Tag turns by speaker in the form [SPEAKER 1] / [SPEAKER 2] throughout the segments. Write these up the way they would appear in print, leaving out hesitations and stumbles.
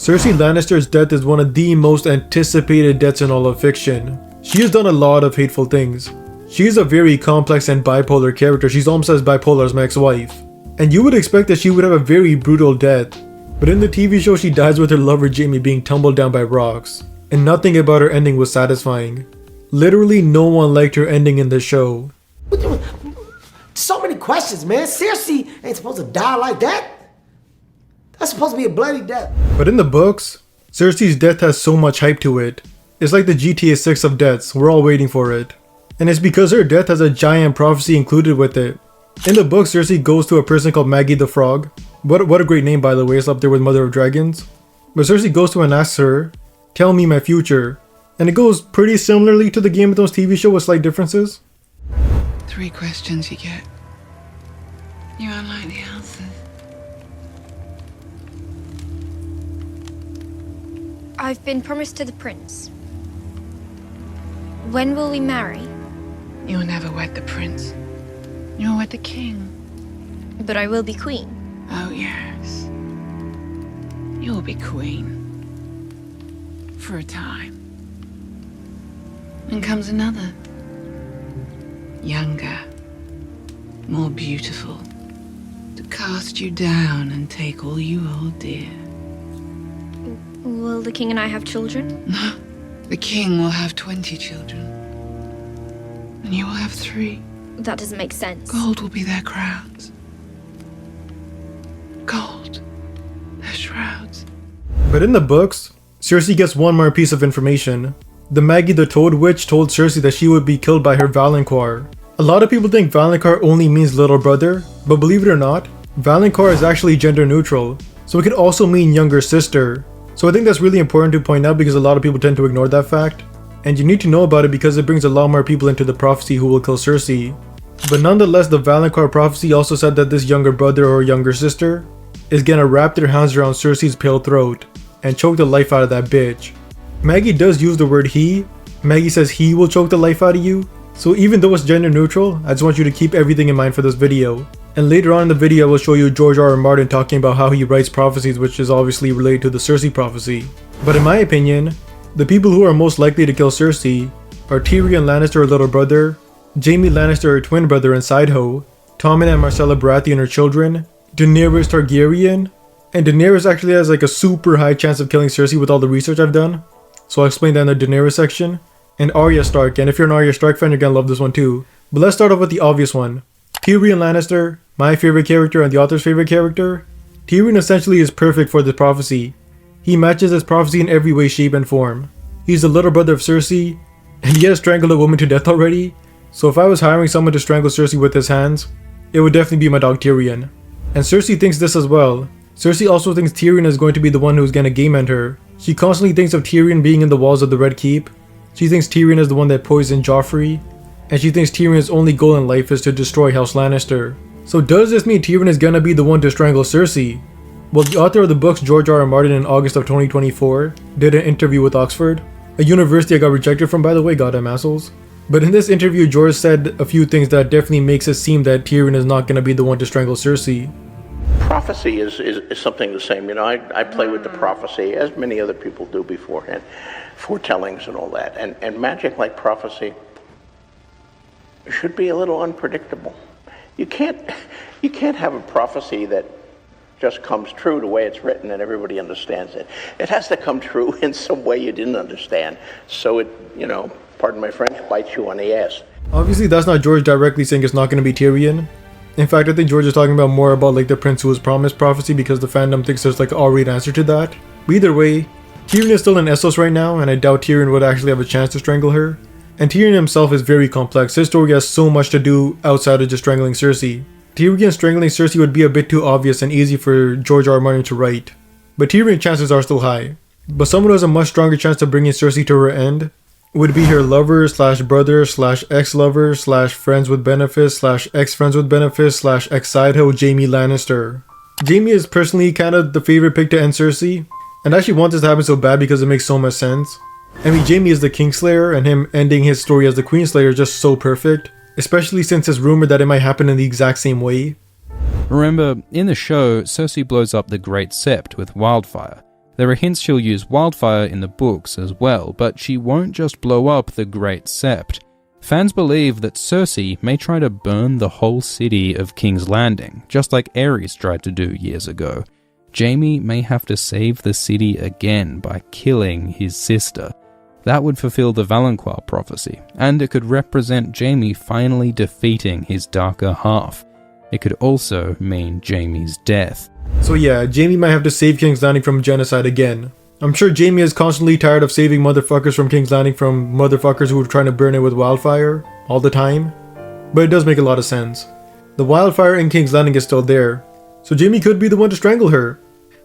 [SPEAKER 1] Cersei Lannister's death is one of the most anticipated deaths in all of fiction. She has done a lot of hateful things. She is a very complex and bipolar character. She's almost as bipolar as my ex-wife. And you would expect that she would have a very brutal death. But in the TV show, she dies with her lover Jaime being tumbled down by rocks. And nothing about her ending was satisfying. Literally no one liked her ending in the show.
[SPEAKER 2] So many questions, man. Cersei ain't supposed to die like that. That's supposed to be a bloody death.
[SPEAKER 1] But in the books, Cersei's death has so much hype to it. It's like the GTA 6 of deaths, we're all waiting for it. And it's because her death has a giant prophecy included with it. In the book, Cersei goes to a person called Maggie the Frog. What a great name, by the way, it's up there with Mother of Dragons. But Cersei goes to and asks her, "Tell me my future." And it goes pretty similarly to the Game of Thrones TV show with slight differences.
[SPEAKER 3] 3 questions you get. You won't like the answers.
[SPEAKER 4] I've been promised to the prince. When will we marry?
[SPEAKER 3] You'll never wed the prince. You'll wed the king.
[SPEAKER 4] But I will be queen.
[SPEAKER 3] Oh, yes. You'll be queen. For a time. Then comes another. Younger. More beautiful. To cast you down and take all you hold dear.
[SPEAKER 4] Will the king and I have children?
[SPEAKER 3] The king will have 20 children. And you will have 3.
[SPEAKER 4] That doesn't make sense.
[SPEAKER 3] Gold will be their crowns. Gold. Their shrouds.
[SPEAKER 1] But in the books, Cersei gets one more piece of information. The Maggie the Toad Witch told Cersei that she would be killed by her Valonqar. A lot of people think Valonqar only means little brother, but believe it or not, Valonqar is actually gender neutral, so it could also mean younger sister. So I think that's really important to point out because a lot of people tend to ignore that fact. And you need to know about it because it brings a lot more people into the prophecy who will kill Cersei. But nonetheless, the Valonqar prophecy also said that this younger brother or younger sister is gonna wrap their hands around Cersei's pale throat and choke the life out of that bitch. Maggie does use the word he. Maggie says he will choke the life out of you. So even though it's gender neutral, I just want you to keep everything in mind for this video. And later on in the video I will show you George R. R. Martin talking about how he writes prophecies, which is obviously related to the Cersei prophecy. But in my opinion, the people who are most likely to kill Cersei are Tyrion Lannister, her little brother, Jaime Lannister, her twin brother and sidehoe, Tommen and Myrcella Baratheon, her children, Daenerys Targaryen, and Daenerys actually has like a super high chance of killing Cersei with all the research I've done, so I'll explain that in the Daenerys section, and Arya Stark, and if you're an Arya Stark fan you're gonna love this one too. But let's start off with the obvious one. Tyrion Lannister, my favorite character and the author's favorite character. Tyrion essentially is perfect for this prophecy. He matches this prophecy in every way, shape, and form. He's the little brother of Cersei, and he has strangled a woman to death already, so if I was hiring someone to strangle Cersei with his hands, it would definitely be my dog Tyrion. And Cersei thinks this as well. Cersei also thinks Tyrion is going to be the one who's gonna game end her. She constantly thinks of Tyrion being in the walls of the Red Keep. She thinks Tyrion is the one that poisoned Joffrey, and she thinks Tyrion's only goal in life is to destroy House Lannister. So does this mean Tyrion is gonna be the one to strangle Cersei? Well, the author of the books, George R. R. Martin, in August of 2024, did an interview with Oxford, a university I got rejected from, by the way, goddamn assholes. But in this interview, George said a few things that definitely makes it seem that Tyrion is not gonna be the one to strangle Cersei.
[SPEAKER 5] Prophecy is something the same. You know, I play with the prophecy, as many other people do beforehand, foretellings and all that. And magic, like prophecy, should be a little unpredictable. You can't have a prophecy that just comes true the way it's written and everybody understands it. It has to come true in some way you didn't understand. So it, you know, pardon my French, bites you on the ass.
[SPEAKER 1] Obviously, that's not George directly saying it's not gonna be Tyrion. In fact, I think George is talking about more about like the prince who was promised prophecy because the fandom thinks there's like an already answer to that. But either way, Tyrion is still in Essos right now, and I doubt Tyrion would actually have a chance to strangle her. And Tyrion himself is very complex. His story has so much to do outside of just strangling Cersei. Tyrion strangling Cersei would be a bit too obvious and easy for George R. R. Martin to write. But Tyrion's chances are still high. But someone who has a much stronger chance of bringing Cersei to her end would be her lover slash brother slash ex-lover slash friends with benefits slash ex-friends with benefits slash ex-sidehoe Jaime Lannister. Jaime is personally kind of the favorite pick to end Cersei, and I actually want this to happen so bad because it makes so much sense. I mean, Jaime is the Kingslayer, and him ending his story as the Queenslayer is just so perfect, especially since it's rumored that it might happen in the exact same way.
[SPEAKER 6] Remember, in the show, Cersei blows up the Great Sept with wildfire, There are hints she'll use wildfire in the books as well, but she won't just blow up the Great Sept. Fans believe that Cersei may try to burn the whole city of King's Landing, just like Aerys tried to do years ago. Jaime may have to save the city again by killing his sister. That would fulfill the Valonqar prophecy, and it could represent Jaime finally defeating his darker half. It could also mean Jaime's death.
[SPEAKER 1] So yeah, Jaime might have to save King's Landing from genocide again. I'm sure Jaime is constantly tired of saving motherfuckers from King's Landing from motherfuckers who were trying to burn it with wildfire all the time. But it does make a lot of sense. The wildfire in King's Landing is still there, so Jaime could be the one to strangle her.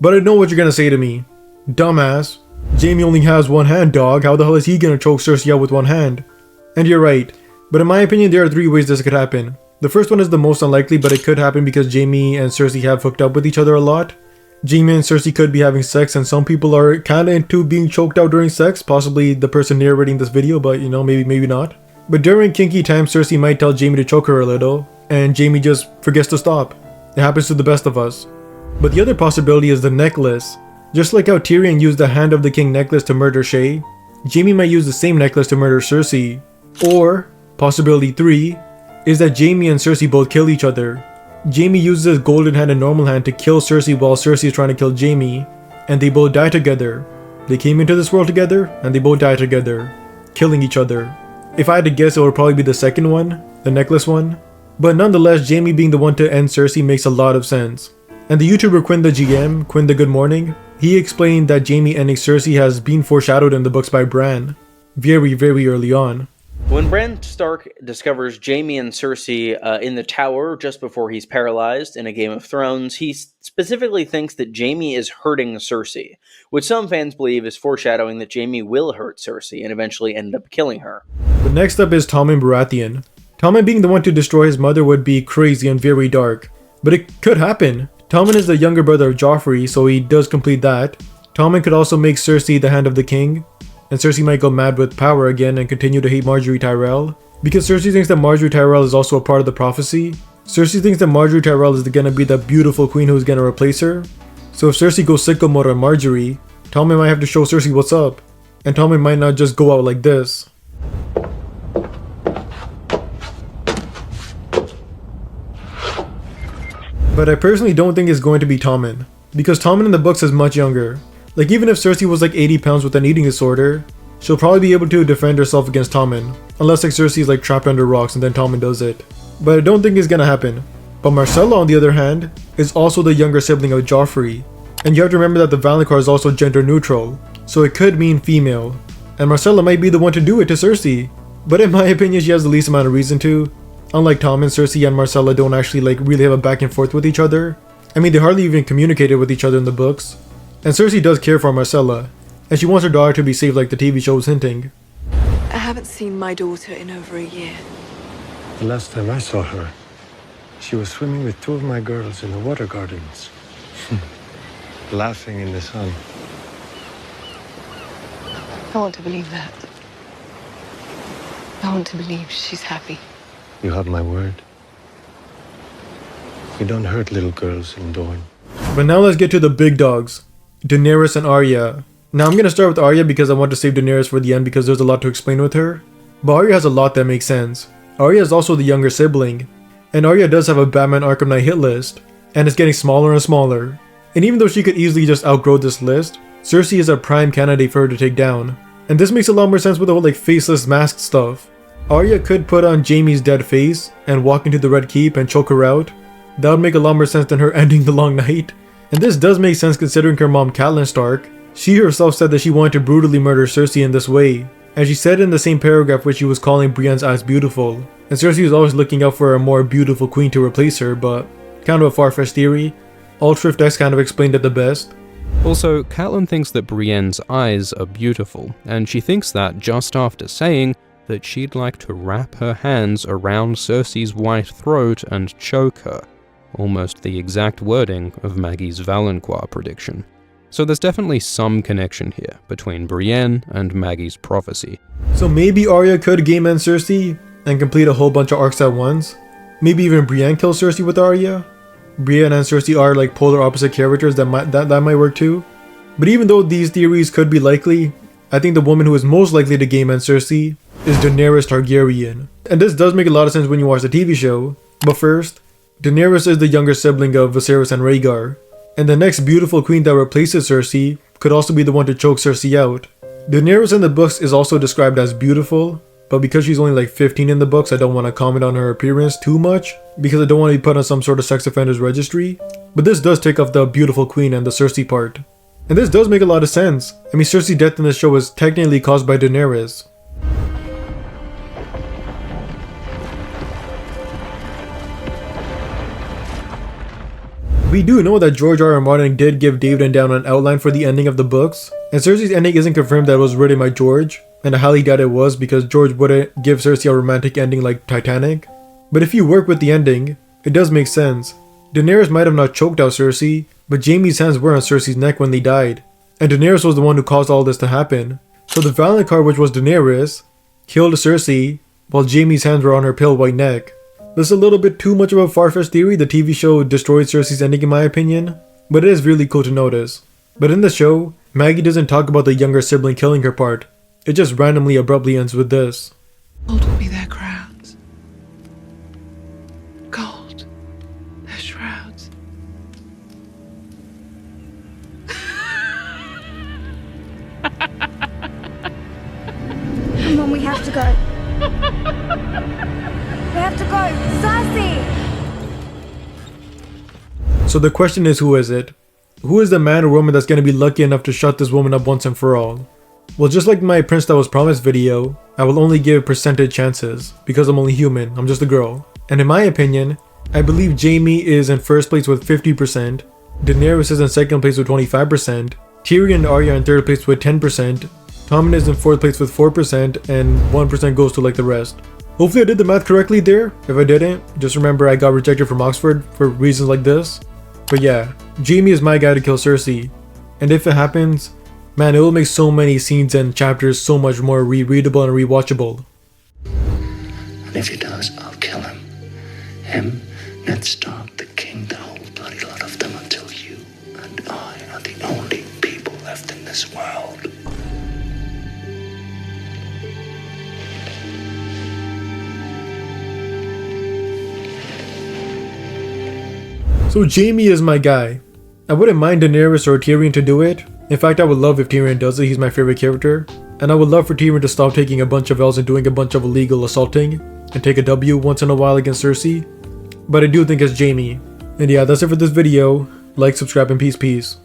[SPEAKER 1] But I know what you're gonna say to me. Dumbass. Jaime only has one hand, dog. How the hell is he gonna choke Cersei out with one hand? And you're right. But in my opinion, there are 3 ways this could happen. The first one is the most unlikely, but it could happen because Jaime and Cersei have hooked up with each other a lot. Jaime and Cersei could be having sex, and some people are kinda into being choked out during sex. Possibly the person narrating this video, but you know, maybe not. But during kinky times, Cersei might tell Jaime to choke her a little, and Jaime just forgets to stop. It happens to the best of us. But the other possibility is the necklace. Just like how Tyrion used the Hand of the King necklace to murder Shae, Jaime might use the same necklace to murder Cersei. Or, possibility 3, is that Jaime and Cersei both kill each other. Jaime uses his golden hand and normal hand to kill Cersei while Cersei is trying to kill Jaime, and they both die together. They came into this world together, and they both die together, killing each other. If I had to guess, it would probably be the second one, the necklace one. But nonetheless, Jaime being the one to end Cersei makes a lot of sense. And the YouTuber Quinn The GM, Quinn The Good Morning, he explained that Jaime ending Cersei has been foreshadowed in the books by Bran, very early on.
[SPEAKER 7] When Bran Stark discovers Jaime and Cersei in the tower just before he's paralyzed in a Game of Thrones, he specifically thinks that Jaime is hurting Cersei, which some fans believe is foreshadowing that Jaime will hurt Cersei and eventually end up killing her.
[SPEAKER 1] But next up is Tommen Baratheon. Tommen being the one to destroy his mother would be crazy and very dark, but it could happen. Tommen is the younger brother of Joffrey, so he does complete that. Tommen could also make Cersei the Hand of the King, and Cersei might go mad with power again and continue to hate Marjorie Tyrell. Because Cersei thinks that Marjorie Tyrell is also a part of the prophecy. Cersei thinks that Marjorie Tyrell is gonna be the beautiful queen who's gonna replace her. So if Cersei goes sicko mode on Marjorie, Tommen might have to show Cersei what's up. And Tommen might not just go out like this. But I personally don't think it's going to be Tommen, because Tommen in the books is much younger. Like, even if Cersei was like 80 pounds with an eating disorder, she'll probably be able to defend herself against Tommen, unless like Cersei is like trapped under rocks and then Tommen does it. But I don't think it's gonna happen. But Myrcella, on the other hand, is also the younger sibling of Joffrey, and you have to remember that the Valonqar is also gender neutral, so it could mean female, and Myrcella might be the one to do it to Cersei. But in my opinion, she has the least amount of reason to. Unlike Tommen, Cersei and Myrcella don't actually like really have a back and forth with each other. I mean, they hardly even communicated with each other in the books. And Cersei does care for Myrcella, and she wants her daughter to be safe like the TV show is hinting.
[SPEAKER 8] I haven't seen my daughter in over a year.
[SPEAKER 9] The last time I saw her, she was swimming with 2 of my girls in the water gardens. Laughing in the sun.
[SPEAKER 8] I want to believe that. I want to believe she's happy.
[SPEAKER 9] You have my word. We don't hurt little girls in Dorne.
[SPEAKER 1] But now let's get to the big dogs, Daenerys and Arya. Now I'm gonna start with Arya because I want to save Daenerys for the end because there's a lot to explain with her. But Arya has a lot that makes sense. Arya is also the younger sibling, and Arya does have a Batman Arkham Knight hit list, and it's getting smaller and smaller. And even though she could easily just outgrow this list, Cersei is a prime candidate for her to take down. And this makes a lot more sense with the whole like faceless mask stuff. Arya could put on Jaime's dead face and walk into the Red Keep and choke her out. That would make a lot more sense than her ending the Long Night. And this does make sense considering her mom Catelyn Stark. She herself said that she wanted to brutally murder Cersei in this way, and she said in the same paragraph where she was calling Brienne's eyes beautiful. And Cersei was always looking out for a more beautiful queen to replace her, but kind of a far-fetched theory. Ultrift X kind of explained it the best.
[SPEAKER 6] Also, Catelyn thinks that Brienne's eyes are beautiful, and she thinks that just after saying that she'd like to wrap her hands around Cersei's white throat and choke her. Almost the exact wording of Maggie's Valonqar prediction. So there's definitely some connection here between Brienne and Maggie's prophecy.
[SPEAKER 1] So maybe Arya could game end Cersei and complete a whole bunch of arcs at once. Maybe even Brienne kills Cersei with Arya. Brienne and Cersei are like polar opposite characters that might work too. But even though these theories could be likely, I think the woman who is most likely to game end Cersei is Daenerys Targaryen. And this does make a lot of sense when you watch the TV show. But first, Daenerys is the younger sibling of Viserys and Rhaegar, and the next beautiful queen that replaces Cersei could also be the one to choke Cersei out. Daenerys in the books is also described as beautiful, but because she's only like 15 in the books, I don't want to comment on her appearance too much, because I don't want to be put on some sort of sex offenders registry. But this does take off the beautiful queen and the Cersei part. And this does make a lot of sense. I mean, Cersei's death in the show was technically caused by Daenerys. We do know that George R.R. Martin did give David and Dan an outline for the ending of the books, and Cersei's ending isn't confirmed that it was written by George, and I highly doubt it was because George wouldn't give Cersei a romantic ending like Titanic. But if you work with the ending, it does make sense. Daenerys might have not choked out Cersei, but Jaime's hands were on Cersei's neck when they died, and Daenerys was the one who caused all this to happen. So the Valonqar, which was Daenerys, killed Cersei, while Jaime's hands were on her pale white neck. This is a little bit too much of a far-fetched theory. The TV show destroyed Cersei's ending in my opinion, but it is really cool to notice. But in the show, Maggie doesn't talk about the younger sibling killing her part. It just randomly abruptly ends with this.
[SPEAKER 3] Gold will be their crowns. Gold, their shrouds.
[SPEAKER 4] Come on, we have to go. We have to go. Cersei!
[SPEAKER 1] So the question is, who is it? Who is the man or woman that's going to be lucky enough to shut this woman up once and for all? Well, just like my Prince That Was Promised video, I will only give percentage chances, because I'm only human, I'm just a girl. And in my opinion, I believe Jaime is in first place with 50%, Daenerys is in second place with 25%, Tyrion and Arya in third place with 10%, Tommen is in fourth place with 4%, and 1% goes to like the rest. Hopefully I did the math correctly there. If I didn't, just remember I got rejected from Oxford for reasons like this. But yeah, Jaime is my guy to kill Cersei. And if it happens, man, it will make so many scenes and chapters so much more rereadable and rewatchable.
[SPEAKER 10] And if he does, I'll kill him. Him, Ned Stark, the king, the whole bloody lot of them, until you and I are the only people left in this world.
[SPEAKER 1] So Jaime is my guy. I wouldn't mind Daenerys or Tyrion to do it. In fact, I would love if Tyrion does it, he's my favorite character. And I would love for Tyrion to stop taking a bunch of L's and doing a bunch of illegal assaulting, and take a W once in a while against Cersei. But I do think it's Jaime. And yeah, that's it for this video. Like, subscribe, and peace.